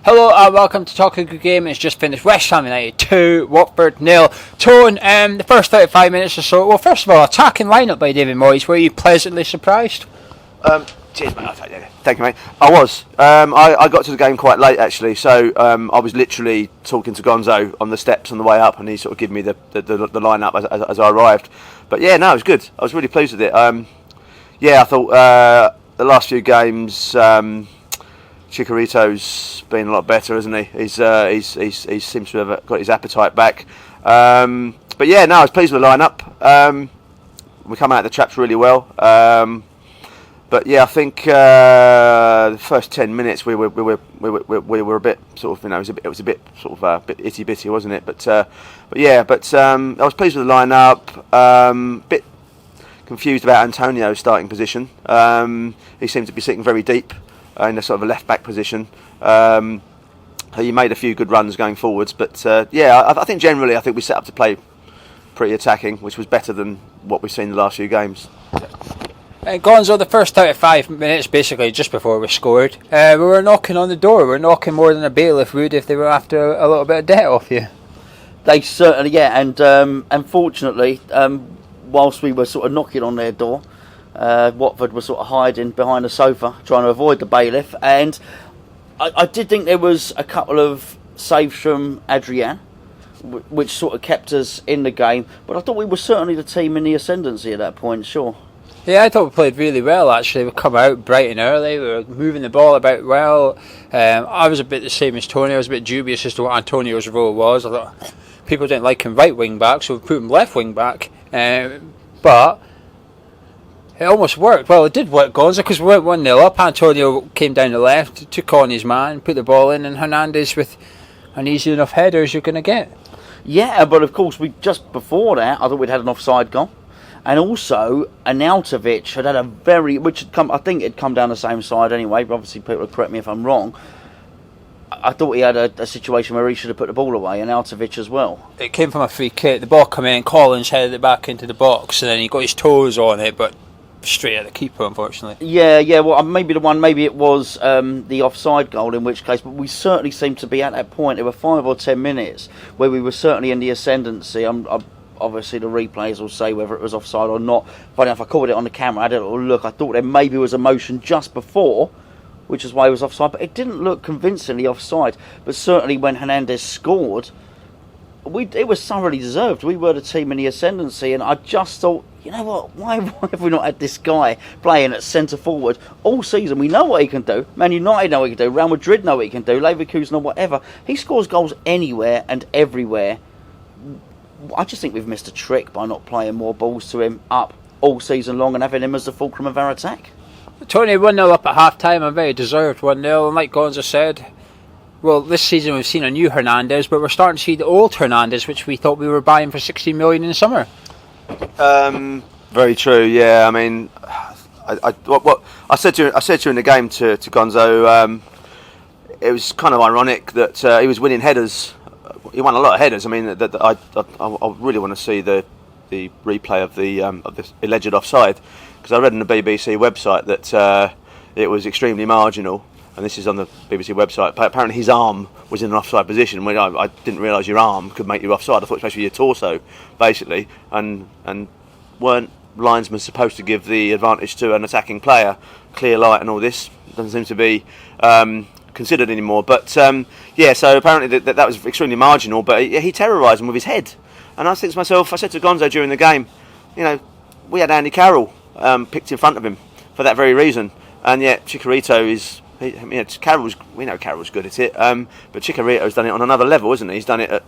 Hello and welcome to Talk a Good Game. It's just finished. West Ham United 2, Watford 0. Tone, the first 35 minutes or so. Well, first of all, attacking lineup by David Moyes. Were you pleasantly surprised? Cheers, mate. Thank you, mate. I was. I got to the game quite late, actually. So I was literally talking to Gonzo on the steps on the way up, and he sort of gave me the lineup as I arrived. But yeah, no, it was good. I was really pleased with it. I thought the last few games. Chicharito's been a lot better, hasn't he? He seems to have got his appetite back. But yeah, no, I was pleased with the lineup. We come out of the traps really well. But yeah, I think the first 10 minutes we were a bit sort of, it was a bit sort of a bit itty bitty, wasn't it? But I was pleased with the lineup. Bit confused about Antonio's starting position. He seemed to be sitting very deep in a sort of a left back position. He made a few good runs going forwards, but I think generally we set up to play pretty attacking, which was better than what we've seen the last few games. Gonzo, the first 35 minutes, basically just before we scored, we were knocking on the door. We were knocking more than a bailiff would if they were after a little bit of debt off you. They certainly, and unfortunately, whilst we were sort of knocking on their door, Watford was sort of hiding behind a sofa, trying to avoid the bailiff. And I did think there was a couple of saves from Adrian, which sort of kept us in the game. But I thought we were certainly the team in the ascendancy at that point, sure. Yeah, I thought we played really well, actually. We come out bright and early. We were moving the ball about well. I was a bit the same as Tony. I was a bit dubious as to what Antonio's role was. I thought people didn't like him right wing back, so we put him left wing back. But it almost worked. Well, it did work, Gonza, because we went 1-0 up. Antonio came down the left, took on his man, put the ball in, and Hernandez with an easy enough header as you're going to get. Yeah, but of course, just before that, I thought we'd had an offside goal. And also, Arnautovic had a I think it'd come down the same side anyway, but obviously people will correct me if I'm wrong. I thought he had a situation where he should have put the ball away, and Arnautovic as well. It came from a free kick. The ball came in, Collins headed it back into the box, and then he got his toes on it, but straight at the keeper, unfortunately. Yeah, well, maybe it was the offside goal, in which case, but we certainly seemed to be at that point. There were 5 or 10 minutes where we were certainly in the ascendancy. Obviously, the replays will say whether it was offside or not. But if I caught it on the camera, I had a little look. I thought there maybe was a motion just before, which is why it was offside. But it didn't look convincingly offside. But certainly when Hernandez scored, it was thoroughly deserved. We were the team in the ascendancy. And I just thought, you know what, why have we not had this guy playing at centre forward all season? We know what he can do. Man United know what he can do. Real Madrid know what he can do. Leverkusen or whatever. He scores goals anywhere and everywhere. I just think we've missed a trick by not playing more balls to him up all season long and having him as the fulcrum of our attack. Tony, 1-0 up at half time, a very deserved 1-0, and like Gonza said, well, this season we've seen a new Hernandez, but we're starting to see the old Hernandez, which we thought we were buying for 60 million in the summer. Very true, yeah. I mean, what I said to you in the game to Gonzo, it was kind of ironic that he was winning headers. He won a lot of headers. I mean, I really want to see the replay of the alleged offside, because I read on the BBC website that it was extremely marginal, and this is on the BBC website. But apparently, his arm was in an offside position. When I didn't realise your arm could make you offside. I thought it was supposed to be your torso, basically, and weren't linesmen supposed to give the advantage to an attacking player? Clear light and all this doesn't seem to be considered anymore, but so apparently that was extremely marginal, but he terrorised him with his head. And I think to myself, I said to Gonzo during the game, we had Andy Carroll picked in front of him for that very reason, and yet Chicharito we know Carroll's good at it, but Chicharito's done it on another level, isn't he? He's done it at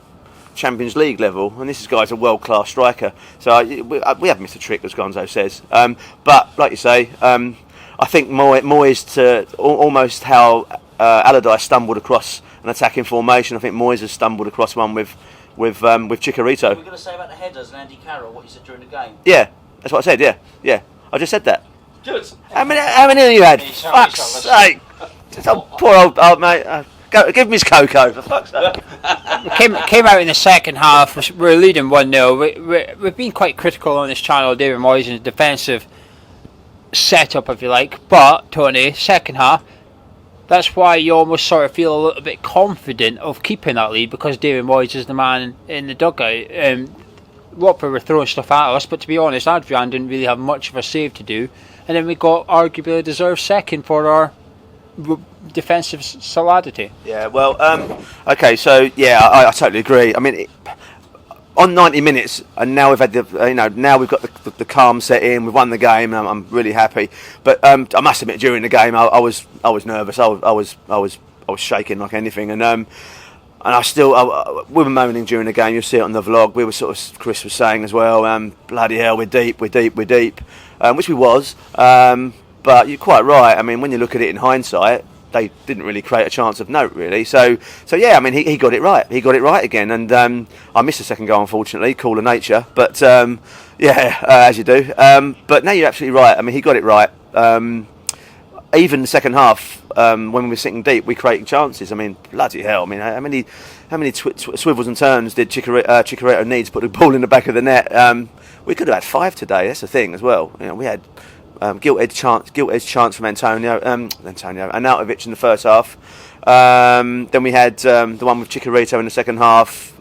Champions League level, and this guy's a world-class striker, so we have missed a trick, as Gonzo says, but like you say, I think Moyes to almost how Allardyce stumbled across an attacking formation. I think Moyes has stumbled across one with Chicharito. We're going to say about the headers and Andy Carroll, what you said during the game. Yeah, that's what I said. Yeah, I just said that. Good. How many have you had? Fuck's sake! Poor old mate. Give him his cocoa, for fuck's sake. Came out in the second half. We're leading 1-0. We've been quite critical on this channel of David Moyes and his defensive setup, if you like. But Tony, second half, that's why you almost sort of feel a little bit confident of keeping that lead, because David Moyes is the man in the dugout. Watford were throwing stuff at us, but to be honest, Adrian didn't really have much of a save to do, and then we got arguably a deserved second for our defensive solidity. Yeah, well, okay, so yeah, I totally agree. I mean, on 90 minutes, and now we've had now we've got the calm set in. We've won the game, and I'm really happy. But I must admit, during the game, I was nervous. I was shaking like anything, and we were moaning during the game. You'll see it on the vlog. We were Chris was saying as well, bloody hell, we're deep, which we was. But you're quite right. I mean, when you look at it in hindsight, they didn't really create a chance of note, really. So yeah, I mean, he got it right. He got it right again. And I missed the second goal, unfortunately, cooler nature. But as you do. But no, you're absolutely right. I mean, he got it right. Even the second half, when we were sitting deep, we created chances. I mean, bloody hell. I mean, how many swivels and turns did Chicharito need to put the ball in the back of the net? We could have had 5 today. That's the thing as well. You know, we had gilt-edged chance from Arnautovic in the first half. Then we had the one with Chicharito in the second half.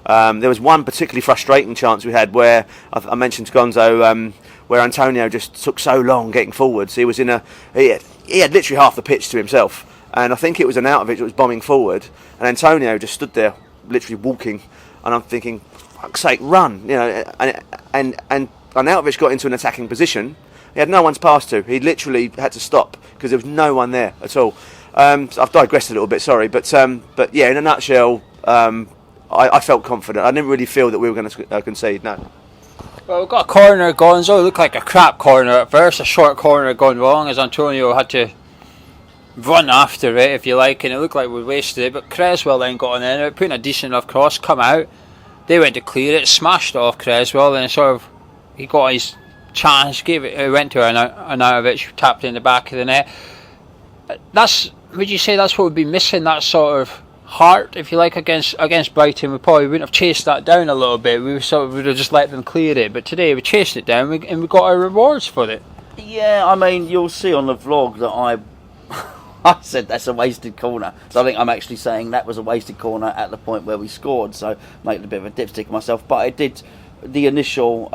There was one particularly frustrating chance we had where I mentioned to Gonzo, where Antonio just took so long getting forwards. He was he had literally half the pitch to himself, and I think it was Arnautovic that was bombing forward, and Antonio just stood there literally walking, and I'm thinking, fuck's sake, run, you know, and Arnautovic got into an attacking position. He had no one to pass to. He literally had to stop because there was no one there at all. So I've digressed a little bit, sorry, but yeah, in a nutshell, I felt confident. I didn't really feel that we were going to concede. No. Well, we've got a corner gone, so it looked like a crap corner at first. A short corner gone wrong as Antonio had to run after it, if you like, and it looked like we wasted it. But Creswell then got on in, put in a decent enough cross, come out. They went to clear it, smashed it off Creswell, and he got his chance, it went to Arnautovic, tapped in the back of the net. Would you say that's what would be missing, that sort of heart, if you like, against Brighton? We probably wouldn't have chased that down a little bit. We would have just let them clear it. But today we chased it down and we got our rewards for it. Yeah, I mean, you'll see on the vlog that I said that's a wasted corner. So I think I'm actually saying that was a wasted corner at the point where we scored. So making a bit of a dipstick myself, but it did. The initial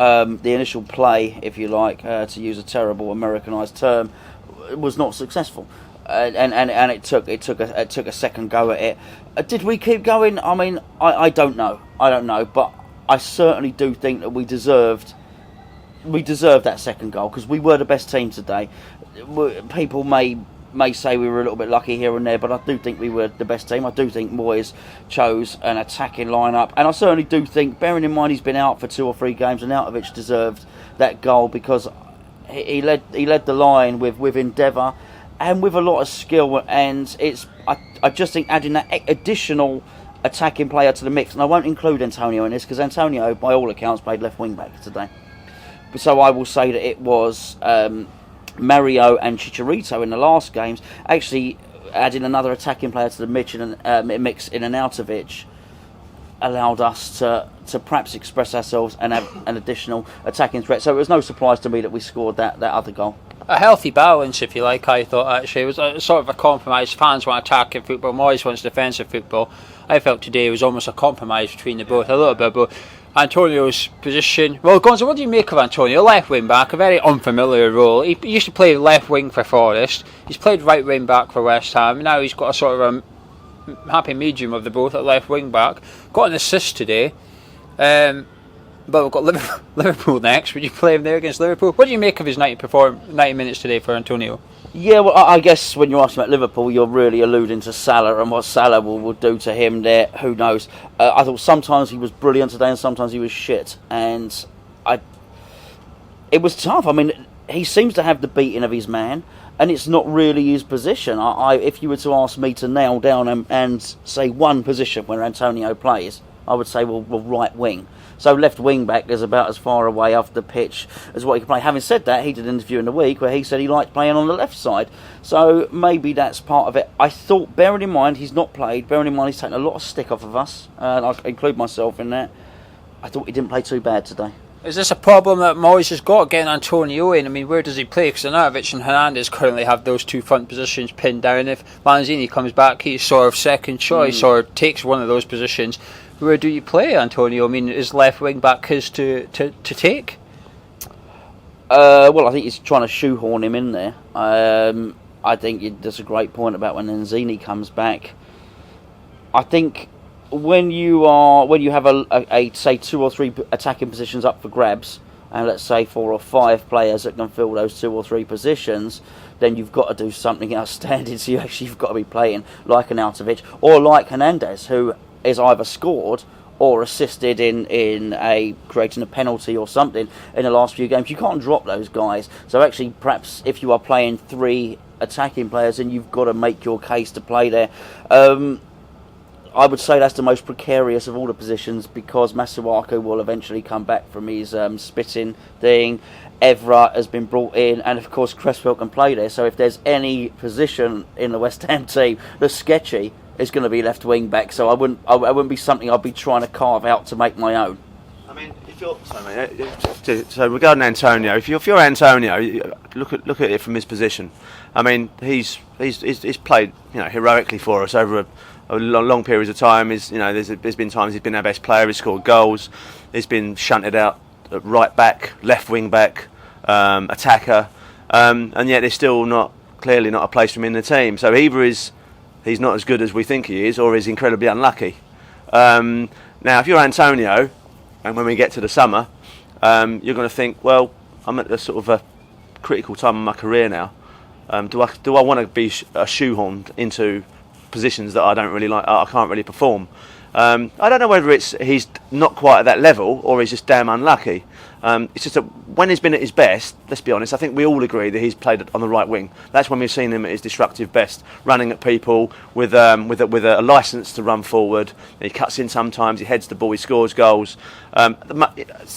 play, if you like, to use a terrible Americanized term, was not successful, and it took a second go at it. Did we keep going? I mean, I don't know, but I certainly do think that we deserved that second goal, because we were the best team today. People may say we were a little bit lucky here and there, but I do think we were the best team. I do think Moyes chose an attacking lineup, and I certainly do think, bearing in mind he's been out for 2 or 3 games, and Arnautovic deserved that goal because he led the line with endeavour and with a lot of skill. And I just think adding that additional attacking player to the mix, and I won't include Antonio in this because Antonio, by all accounts, played left wing back today. So I will say that it was Mario and Chicharito in the last games. Actually, adding another attacking player to the mix in Arnautovic allowed us to perhaps express ourselves and have an additional attacking threat. So it was no surprise to me that we scored that other goal. A healthy balance, if you like, I thought, actually. It was a sort of a compromise. Fans want attacking football, Moyes wants defensive football. I felt today was almost a compromise between the both, a little bit, but Antonio's position. Well, Gonzo, what do you make of Antonio? Left wing back, a very unfamiliar role. He used to play left wing for Forest. He's played right wing back for West Ham. Now he's got a sort of a happy medium of the both at left wing back. Got an assist today. But we've got Liverpool next. Would you play him there against Liverpool? What do you make of his 90 minutes today for Antonio? Yeah, well, I guess when you're asking about Liverpool, you're really alluding to Salah and what Salah will do to him there. Who knows? I thought sometimes he was brilliant today and sometimes he was shit. And it was tough. I mean, he seems to have the beating of his man, and it's not really his position. If you were to ask me to nail down and say one position where Antonio plays, I would say, well, right wing. So left wing back is about as far away off the pitch as what he can play. Having said that, he did an interview in the week where he said he liked playing on the left side. So maybe that's part of it. I thought, bearing in mind he's not played, bearing in mind he's taken a lot of stick off of us, and I include myself in that, I thought he didn't play too bad today. Is this a problem that Moyes has got getting Antonio in? I mean, where does he play? Because Arnautovic and Hernandez currently have those two front positions pinned down. If Lanzini comes back, he's sort of second choice or takes one of those positions. Where do you play Antonio? I mean, is left wing back his to take? Well, I think he's trying to shoehorn him in there. I think there's a great point about when Lanzini comes back. I think when you have a say 2 or 3 attacking positions up for grabs, and let's say 4 or 5 players that can fill those 2 or 3 positions, then you've got to do something outstanding. So you've got to be playing like an Arnautovic or like Hernandez, who is either scored or assisted in creating a penalty or something in the last few games. You can't drop those guys. So actually, perhaps if you are playing 3 attacking players, then you've got to make your case to play there. I would say that's the most precarious of all the positions, because Masuaku will eventually come back from his spitting thing. Evra has been brought in, and of course Cresswell can play there. So if there's any position in the West Ham team that's sketchy, it's going to be left wing back. So I wouldn't be something I'd be trying to carve out to make my own. I mean, if you're so regarding Antonio, if you're Antonio, look at it from his position. I mean, he's played heroically for us over a long periods of time. There's been times he's been our best player. He's scored goals. He's been shunted out at right back, left wing back, attacker, and yet there's still clearly not a place for him in the team. So either he's not as good as we think he is, or he's incredibly unlucky. Now, if you're Antonio, and when we get to the summer, you're going to think, well, I'm at the sort of a critical time in my career now. Do I want to be shoehorned into positions that I don't really like? I can't really perform. I don't know whether he's not quite at that level or he's just damn unlucky. It's just that when he's been at his best, let's be honest, I think we all agree that he's played on the right wing. That's when we've seen him at his destructive best, running at people with a licence to run forward. He cuts in sometimes, he heads the ball, he scores goals. We haven't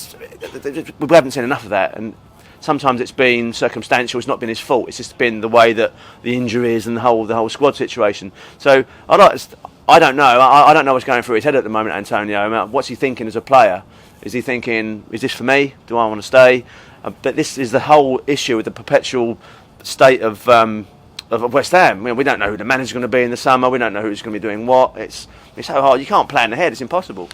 seen enough of that, and sometimes it's been circumstantial. It's not been his fault. It's just been the way that the injuries and the whole squad situation. So I don't know. I don't know what's going through his head at the moment, Antonio. I mean, what's he thinking as a player? Is he thinking, is this for me? Do I want to stay? But this is the whole issue with the perpetual state of West Ham. I mean, we don't know who the manager's going to be in the summer. We don't know who's going to be doing what. It's so hard. You can't plan ahead. It's impossible.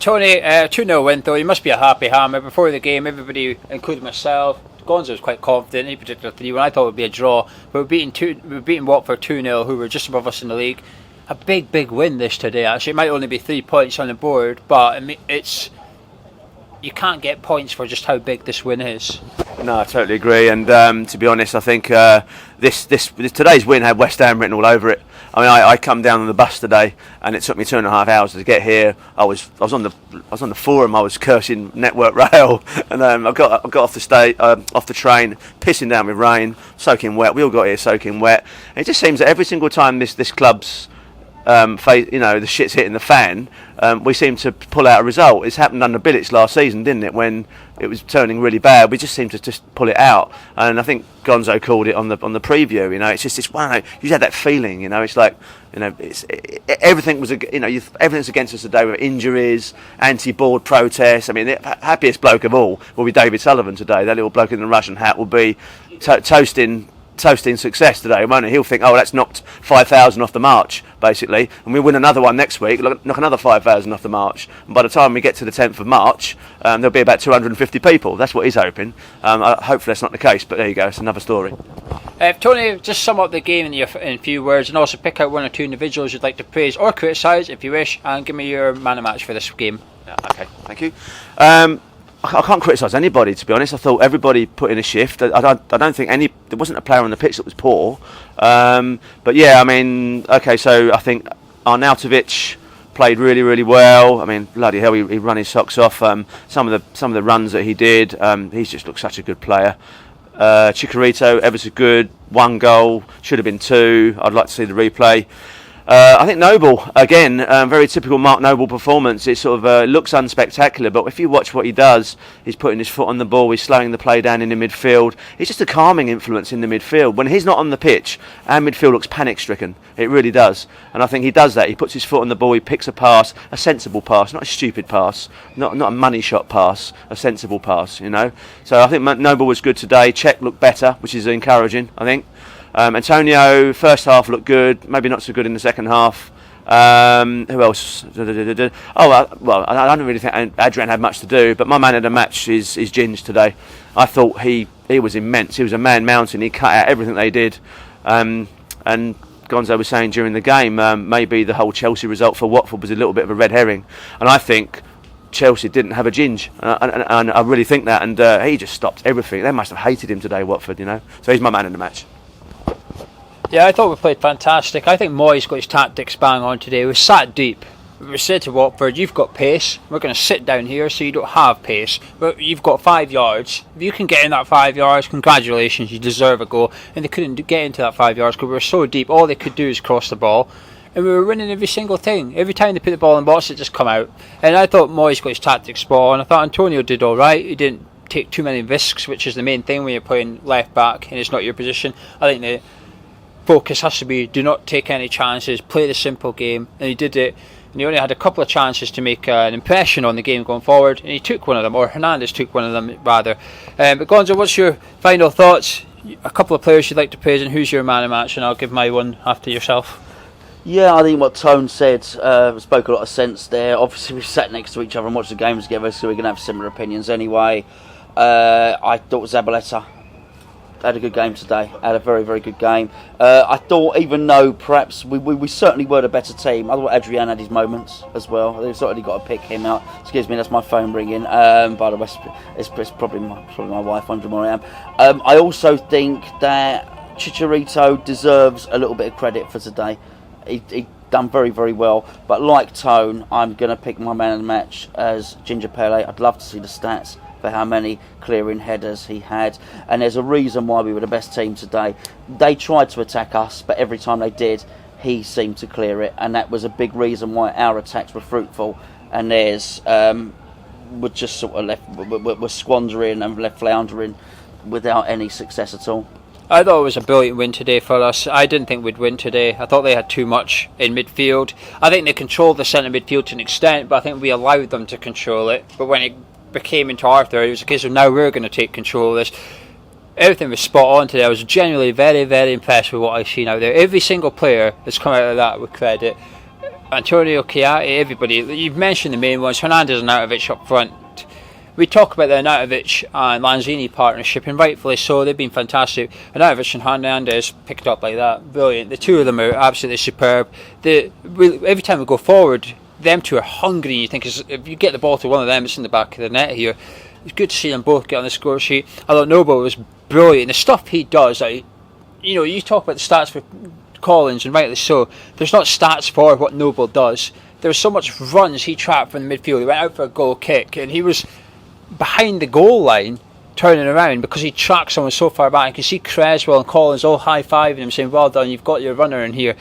Tony, 2-0 win though. You must be a happy hammer. Before the game, everybody, including myself, Gonzo was quite confident in particular 3-1. I thought it would be a draw. But we're beating Watford 2-0, who were just above us in the league. A big win this today. Actually, it might only be 3 points on the board, but I mean, you can't get points for just how big this win is. No, I totally agree. And to be honest, I think today's win had West Ham written all over it. I mean, I come down on the bus today, and it took me 2.5 hours to get here. I was on the forum. I was cursing Network Rail, and I got off the train, pissing down with rain, soaking wet. We all got here soaking wet. And it just seems that every single time this club's the shit's hitting the fan, we seem to pull out a result. It's happened under Billets last season, didn't it? When it was turning really bad, we just seem to just pull it out. And I think Gonzo called it on the preview. It's just this one. You had that feeling. It's like everything was everything's against us today with injuries, anti-board protests. I mean, the happiest bloke of all will be David Sullivan today. That little bloke in the Russian hat will be toasting success today, won't it? He'll think, oh, that's knocked 5,000 off the march, basically, and we win another one next week, knock another 5,000 off the march, and by the time we get to the 10th of March, there'll be about 250 people. That's what he's hoping. Hopefully that's not the case, but there you go, it's another story. Tony, just sum up the game in a few words, and also pick out 1 or 2 individuals you'd like to praise or criticise if you wish, and give me your man of match for this game. Okay, thank you. I can't criticise anybody, to be honest. I thought everybody put in a shift. I don't think there wasn't a player on the pitch that was poor. But yeah, I mean, okay, so I think Arnautovic played really, really well. I mean, bloody hell, he run his socks off. Some of the runs that he did, he's just looked such a good player. Chicharito, ever so good. 1 goal, should have been 2. I'd like to see the replay. I think Noble, again, very typical Mark Noble performance. It sort of looks unspectacular, but if you watch what he does, he's putting his foot on the ball, he's slowing the play down in the midfield. He's just a calming influence in the midfield. When he's not on the pitch, our midfield looks panic-stricken. It really does. And I think he does that. He puts his foot on the ball, he picks a pass, a sensible pass, not a stupid pass, not a money shot pass, a sensible pass, you know. So I think Noble was good today. Cech looked better, which is encouraging, I think. Antonio, first half looked good, maybe not so good in the second half. Who else? Well, I don't really think Adrian had much to do, but my man of the match is Ginge today. I thought he was immense. He was a man mountain. He cut out everything they did. And Gonzo was saying during the game, maybe the whole Chelsea result for Watford was a little bit of a red herring. And I think Chelsea didn't have a Ginge, and I really think that. And he just stopped everything. They must have hated him today, Watford, you know. So he's my man of the match. Yeah, I thought we played fantastic. I think Moyes got his tactics bang on today. We sat deep. We said to Watford, you've got pace. We're going to sit down here so you don't have pace. But you've got 5 yards. If you can get in that 5 yards, congratulations, you deserve a goal. And they couldn't get into that 5 yards because we were so deep. All they could do is cross the ball. And we were winning every single thing. Every time they put the ball in the box, it just come out. And I thought Moyes got his tactics spot on. I thought Antonio did all right. He didn't take too many risks, which is the main thing when you're playing left back and it's not your position. I think the focus has to be do not take any chances, play the simple game, and he did it. And he only had a couple of chances to make an impression on the game going forward, and he took one of them, or Hernandez took one of them rather. But Gonzo, what's your final thoughts? A couple of players you'd like to praise, and who's your man of match? And I'll give my one after yourself. Yeah, I think what Tone said spoke a lot of sense there. Obviously, we sat next to each other and watched the games together, so we're going to have similar opinions anyway. I thought Zabaleta had a good game today. Had a very, very good game. I thought, even though perhaps we certainly were the better team, I thought Adrian had his moments as well. They've certainly got to pick him out. Excuse me, that's my phone ringing. By the way, it's probably my wife wondering where I am. I also think that Chicharito deserves a little bit of credit for today. He done very, very well. But like Tone, I'm going to pick my man of the match as Ginger Pele. I'd love to see the stats for how many clearing headers he had, and there's a reason why we were the best team today. They tried to attack us, but every time they did, he seemed to clear it, and that was a big reason why our attacks were fruitful, and theirs were just sort of were squandering and left floundering without any success at all. I thought it was a brilliant win today for us. I didn't think we'd win today. I thought they had too much in midfield. I think they controlled the centre midfield to an extent, but I think we allowed them to control it. But when it became into Arthur, it was a case of now we're going to take control of this. Everything was spot on today. I was genuinely very, very impressed with what I've seen out there. Every single player has come out of that with credit. Antonio, Chiati, everybody. You've mentioned the main ones. Hernandez and Arnautovic up front. We talk about the Arnautovic and Lanzini partnership, and rightfully so. They've been fantastic. Arnautovic and Hernandez picked up like that. Brilliant. The two of them are absolutely superb. Every time we go forward, them two are hungry. You think if you get the ball to one of them, it's in the back of the net here. It's good to see them both get on the score sheet. I thought Noble was brilliant. The stuff he does, you talk about the stats for Collins, and rightly so. There's not stats for what Noble does. There's so much runs he trapped from the midfield. He went out for a goal kick, and he was behind the goal line turning around because he tracked someone so far back. You can see Creswell and Collins all high-fiving him, saying, well done, you've got your runner in here.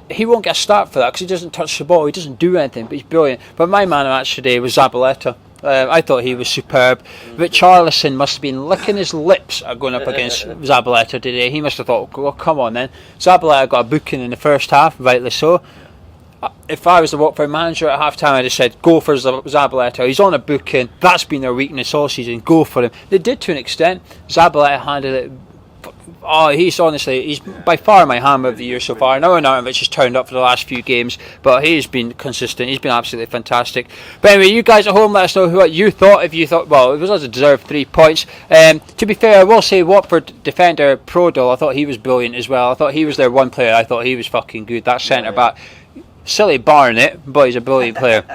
He won't get a start for that because he doesn't touch the ball, he doesn't do anything, but he's brilliant. But my man of the match today was Zabaleta. I thought he was superb. Richarlison must have been licking his lips at going up against Zabaleta today. He must have thought, well, come on then. Zabaleta got a booking in the first half, rightly so. If I was the Watford manager at half time, I'd have said, go for Zabaleta. He's on a booking. That's been their weakness all season. Go for him. They did to an extent. Zabaleta handled it. Oh, he's by far my hammer of the year so far. Now Arnautovic has turned up for the last few games, but he's been consistent. He's been absolutely fantastic. But anyway, you guys at home, let us know what you thought. If you thought, well, it was a deserved 3 points. To be fair, I will say Watford defender Prodol, I thought he was brilliant as well. I thought he was their one player. I thought he was fucking good. That centre back. Silly Barnett, but he's a brilliant player.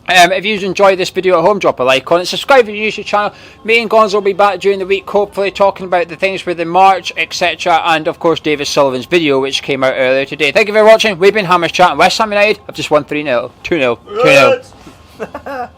If you've enjoyed this video at home, drop a like on it, subscribe to the YouTube channel. Me and Gonzo will be back during the week, hopefully talking about the things within March, etc. And of course David Sullivan's video, which came out earlier today. Thank you for watching. We've been Hammers Chat, and West Ham United have just won 3-0, 2-0, 2-0.